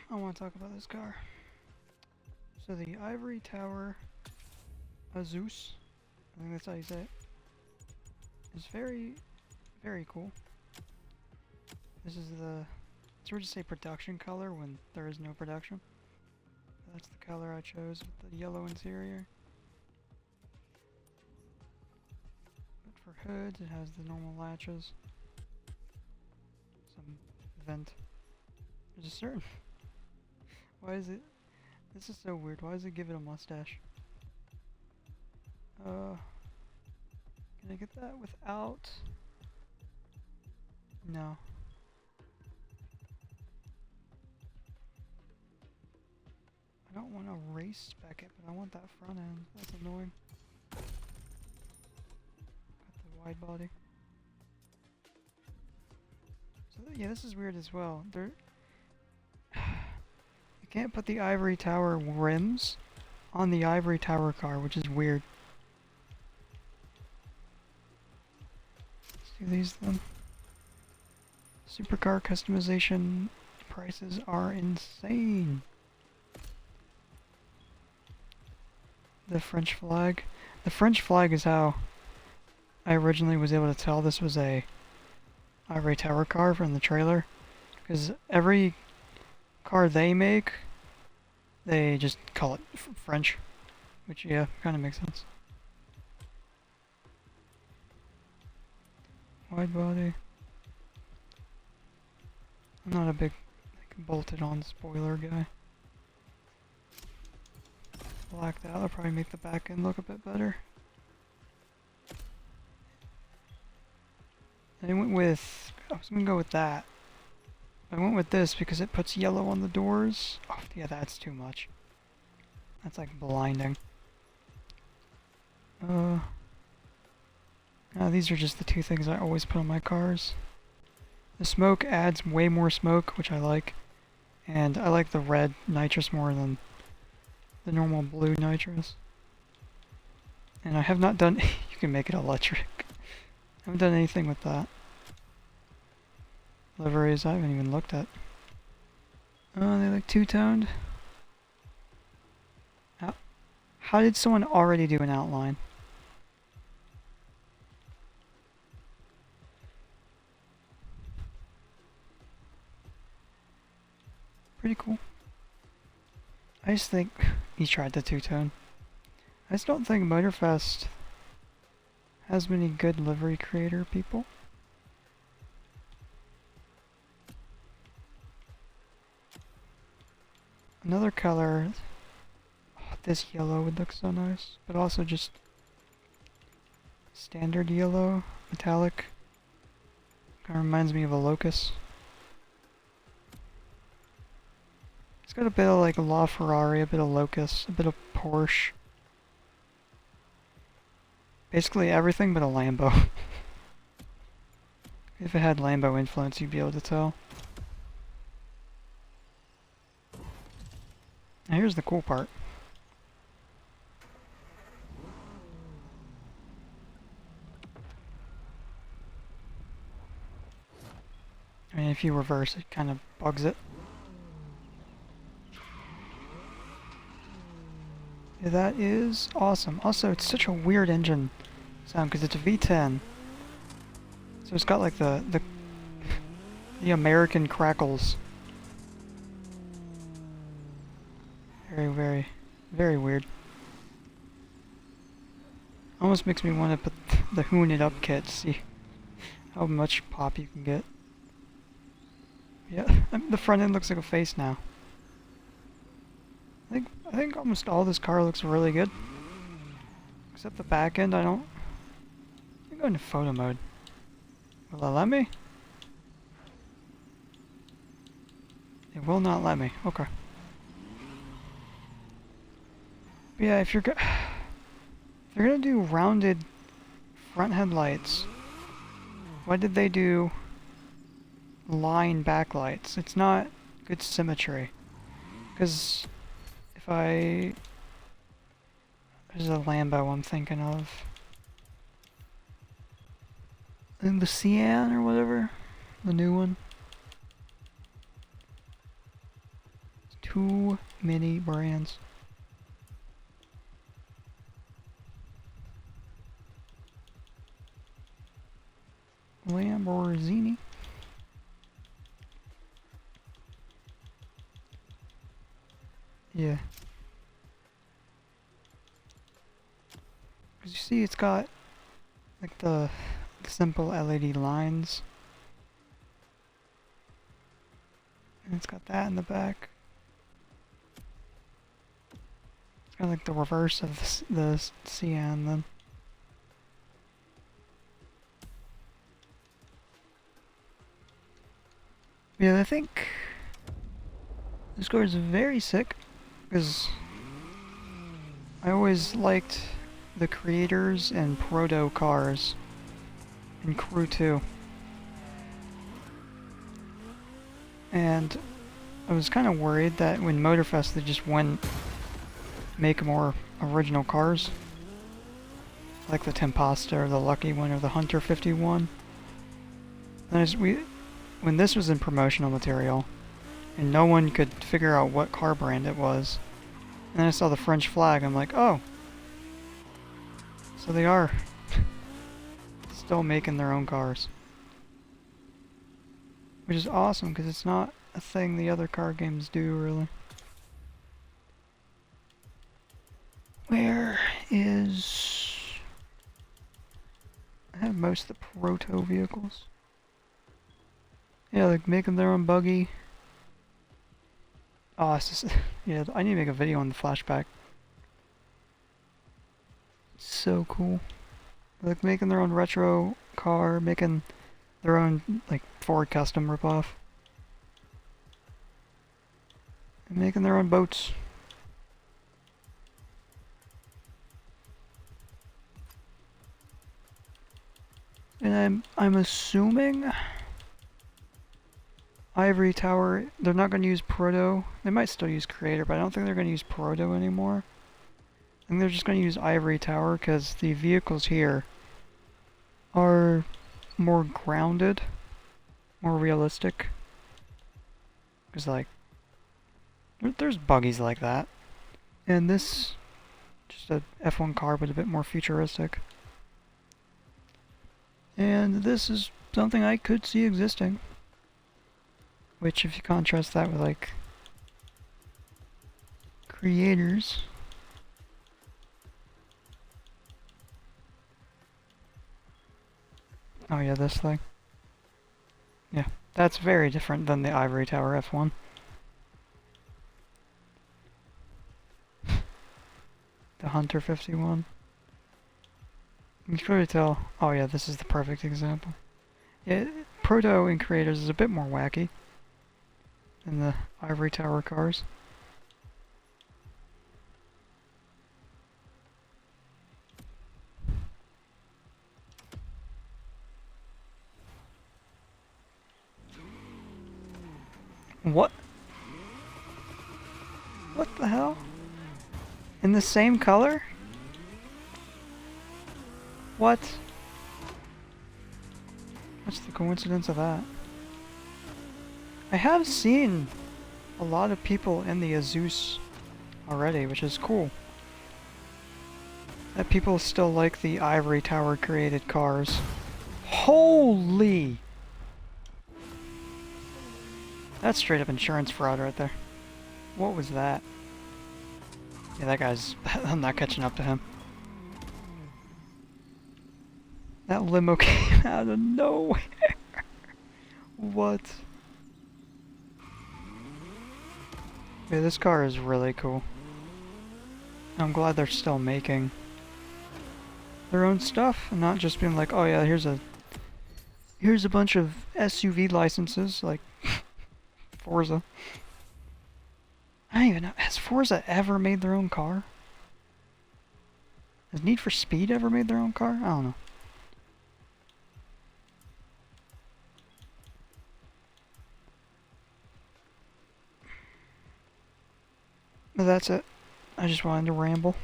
I want to talk about this car. So the Ivory Tower AEZEUS, I think that's how you say it, is very, very cool. This is the, it's hard to say production color when there is no production. That's the color I chose with the yellow interior. But for hoods, it has the normal latches. Some vent. There's a certain... Why is it... This is so weird. Why does it give it a mustache? Can I get that without... No. I don't want to race spec it, but I want that front end. That's annoying. Got the wide body. So yeah, this is weird as well. You can't put the Ivory Tower rims on the Ivory Tower car, which is weird. Let's do these then. Supercar customization prices are insane. The French flag. The French flag is how I originally was able to tell this was a Ivory Tower car from the trailer. Because every car they make, they just call it French. Which, yeah, kind of makes sense. Wide body. I'm not a big bolted on spoiler guy. Black that, that'll probably make the back end look a bit better. I went with, I was gonna go with that. I went with this because it puts yellow on the doors. Oh yeah, that's too much. That's like blinding. These are just the two things I always put on my cars. The smoke adds way more smoke, which I like. And I like the red nitrous more than the normal blue nitrous. And I have not done... you can make it electric. I haven't done anything with that. Liveries I haven't even looked at. They like two-toned. How did someone already do an outline? Pretty cool. I just think he tried the two-tone. I just don't think Motorfest has many good livery creator people. Another color, this yellow would look so nice, but also just standard yellow, metallic. Kind of reminds me of a Locust. It's got a bit of like LaFerrari, a bit of Locust, a bit of Porsche. Basically everything but a Lambo. If it had Lambo influence, you'd be able to tell. Now here's the cool part. I mean, if you reverse, it kind of bugs it. Yeah, that is awesome. Also, it's such a weird engine sound because it's a V10. So it's got like the American crackles. Very, very, very weird. Almost makes me want to put the Hoon It Up kit to see how much pop you can get. Yeah, the front end looks like a face now. I think almost all this car looks really good. Except the back end, I don't... Let me go into photo mode. Will it let me? It will not let me. Okay. But yeah, if you're gonna do rounded front headlights, why did they do line backlights? It's not good symmetry. Because there's a Lambo I'm thinking of. I think the Cian or whatever, the new one. too many brands. Lamborghini. Yeah. Cause you see it's got like the simple LED lines. And it's got that in the back. It's kind of like the reverse of the Cian then. Yeah, I think this car is very sick because I always liked the creators and proto cars and Crew 2. And I was kind of worried that when Motorfest they just wouldn't make more original cars. Like the Tempesta or the Lucky One or the Hunter 51. And when this was in promotional material, and no one could figure out what car brand it was, and then I saw the French flag, I'm like, oh, so they are still making their own cars. Which is awesome, because it's not a thing the other car games do, really. Where is... I have most of the proto vehicles. Yeah, like making their own buggy. Oh, it's just, yeah, I need to make a video on the flashback. So cool. Like making their own retro car, making their own like Ford custom ripoff. And making their own boats. And I'm assuming Ivory Tower, they're not going to use Proto. They might still use Creator, but I don't think they're going to use Proto anymore. I think they're just going to use Ivory Tower because the vehicles here are more grounded, more realistic. Because, like, there's buggies like that. And this, just a F1 car, but a bit more futuristic. And this is something I could see existing. Which, if you contrast that with, like, creators. Oh yeah, this thing. Yeah, that's very different than the Ivory Tower F1. The Hunter 51. You can really tell. Oh yeah, this is the perfect example. Yeah, Proto in Creators is a bit more wacky than the Ivory Tower cars. What? What the hell? In the same color? What? What's the coincidence of that? I have seen a lot of people in the AEZEUS already, which is cool. That people still like the Ivory Tower created cars. Holy! That's straight up insurance fraud right there. What was that? Yeah, that guy's... I'm not catching up to him. That limo came out of nowhere. What? Yeah, this car is really cool. I'm glad they're still making their own stuff and not just being like, oh yeah, here's a bunch of SUV licenses like Forza. I don't even know. Has Forza ever made their own car? Has Need for Speed ever made their own car? I don't know. But that's it. I just wanted to ramble.